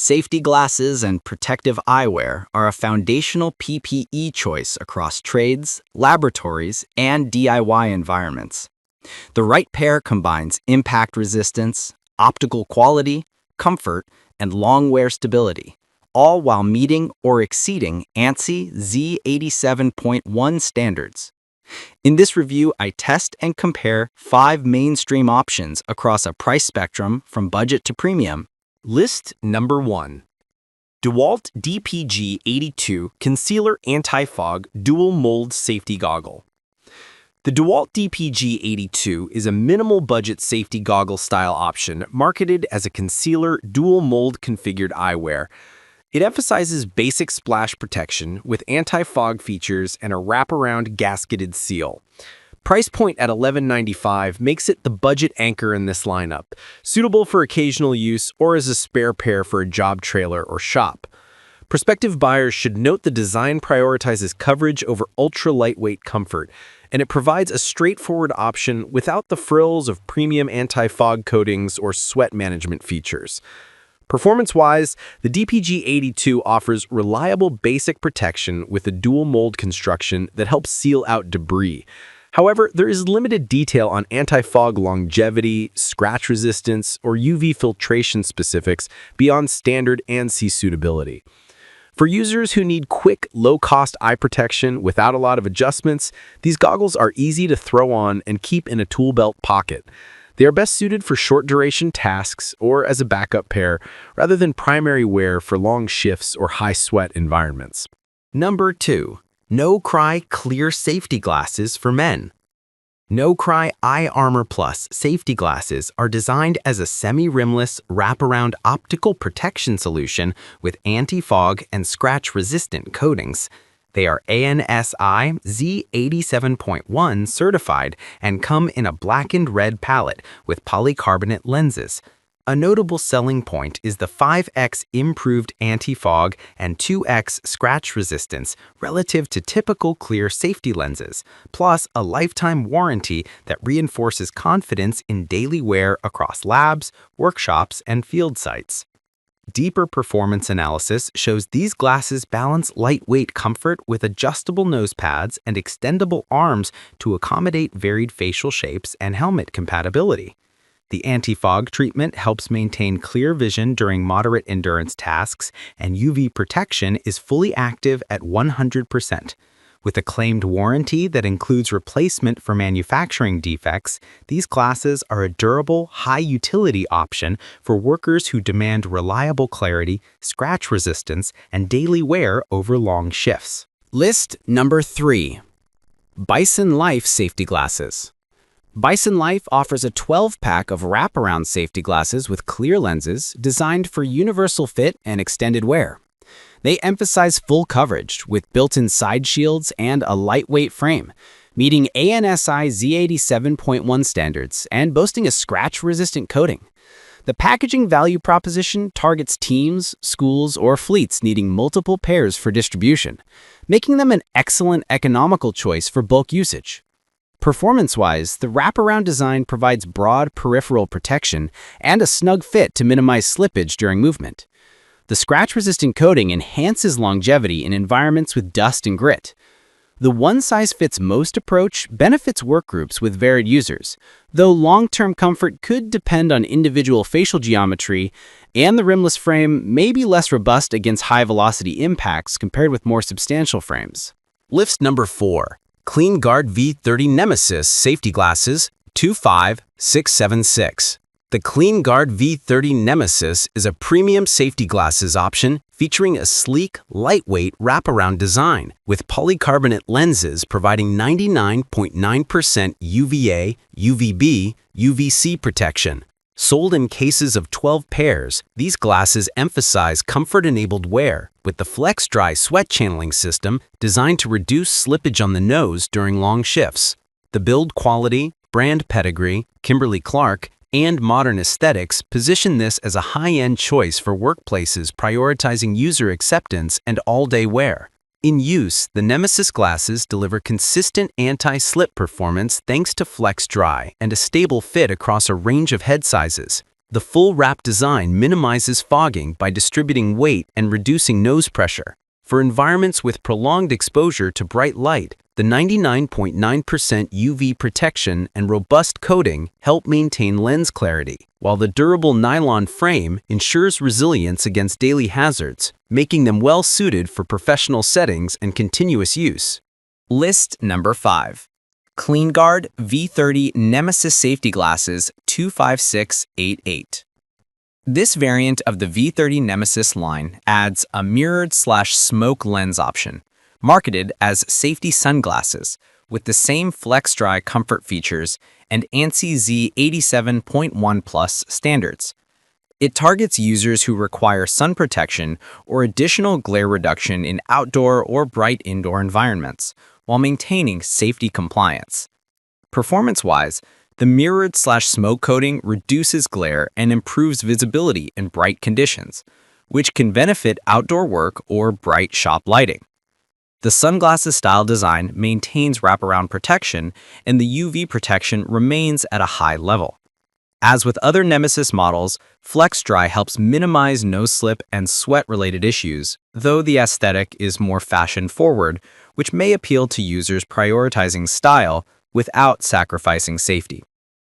Safety glasses and protective eyewear are a foundational PPE choice across trades, laboratories, and DIY environments. The right pair combines impact resistance, optical quality, comfort, and long wear stability, all while meeting or exceeding ANSI Z87.1 standards. In this review, I test and compare 5 mainstream options across a price spectrum from budget to premium. List number 1. DeWalt DPG82 Concealer Anti-Fog Dual Mold Safety Goggle. The DeWalt DPG82 is a minimal budget safety goggle style option marketed as a concealer dual mold configured eyewear. It emphasizes basic splash protection with anti-fog features and a wraparound gasketed seal. Price point at $11.95 makes it the budget anchor in this lineup, suitable for occasional use or as a spare pair for a job trailer or shop. Prospective buyers should note the design prioritizes coverage over ultra-lightweight comfort, and it provides a straightforward option without the frills of premium anti-fog coatings or sweat management features. Performance-wise, the DPG82 offers reliable basic protection with a dual mold construction that helps seal out debris. However, there is limited detail on anti-fog longevity, scratch resistance, or UV filtration specifics beyond standard ANSI suitability. For users who need quick, low-cost eye protection without a lot of adjustments, these goggles are easy to throw on and keep in a tool belt pocket. They are best suited for short-duration tasks or as a backup pair, rather than primary wear for long shifts or high-sweat environments. Number 2. No Cry Clear Safety Glasses for Men. No Cry Eye Armor Plus safety glasses are designed as a semi-rimless, wraparound optical protection solution with anti-fog and scratch-resistant coatings. They are ANSI Z87.1 certified and come in a blackened red palette with polycarbonate lenses. A notable selling point is the 5x improved anti-fog and 2x scratch resistance relative to typical clear safety lenses, plus a lifetime warranty that reinforces confidence in daily wear across labs, workshops, and field sites. Deeper performance analysis shows these glasses balance lightweight comfort with adjustable nose pads and extendable arms to accommodate varied facial shapes and helmet compatibility. The anti-fog treatment helps maintain clear vision during moderate endurance tasks, and UV protection is fully active at 100%. With a claimed warranty that includes replacement for manufacturing defects, these glasses are a durable, high-utility option for workers who demand reliable clarity, scratch resistance, and daily wear over long shifts. List number 3. Bison Life Safety Glasses. Bison Life offers a 12-pack of wraparound safety glasses with clear lenses designed for universal fit and extended wear. They emphasize full coverage with built-in side shields and a lightweight frame, meeting ANSI Z87.1 standards and boasting a scratch-resistant coating. The packaging value proposition targets teams, schools, or fleets needing multiple pairs for distribution, making them an excellent economical choice for bulk usage. Performance-wise, the wraparound design provides broad peripheral protection and a snug fit to minimize slippage during movement. The scratch-resistant coating enhances longevity in environments with dust and grit. The one-size-fits-most approach benefits workgroups with varied users, though long-term comfort could depend on individual facial geometry, and the rimless frame may be less robust against high-velocity impacts compared with more substantial frames. List number 4. Clean Guard V30 Nemesis Safety Glasses 25676. The Clean Guard V30 Nemesis is a premium safety glasses option featuring a sleek, lightweight wraparound design with polycarbonate lenses providing 99.9% UVA, UVB, UVC protection. Sold in cases of 12 pairs, these glasses emphasize comfort-enabled wear with the Flex Dry sweat channeling system designed to reduce slippage on the nose during long shifts. The build quality, brand pedigree, Kimberly-Clark, and modern aesthetics position this as a high-end choice for workplaces prioritizing user acceptance and all-day wear. In use, the Nemesis glasses deliver consistent anti-slip performance thanks to Flex Dry and a stable fit across a range of head sizes. The full wrap design minimizes fogging by distributing weight and reducing nose pressure. For environments with prolonged exposure to bright light, the 99.9% UV protection and robust coating help maintain lens clarity, while the durable nylon frame ensures resilience against daily hazards, making them well-suited for professional settings and continuous use. List number 5. CleanGuard V30 Nemesis Safety Glasses 25688. This variant of the V30 Nemesis line adds a mirrored/smoke lens option, marketed as safety sunglasses, with the same FlexDry comfort features and ANSI Z87.1 Plus standards. It targets users who require sun protection or additional glare reduction in outdoor or bright indoor environments, while maintaining safety compliance. Performance-wise, the mirrored/smoke coating reduces glare and improves visibility in bright conditions, which can benefit outdoor work or bright shop lighting. The sunglasses style design maintains wraparound protection, and the UV protection remains at a high level. As with other Nemesis models, FlexDry helps minimize nose slip and sweat-related issues, though the aesthetic is more fashion-forward, which may appeal to users prioritizing style without sacrificing safety.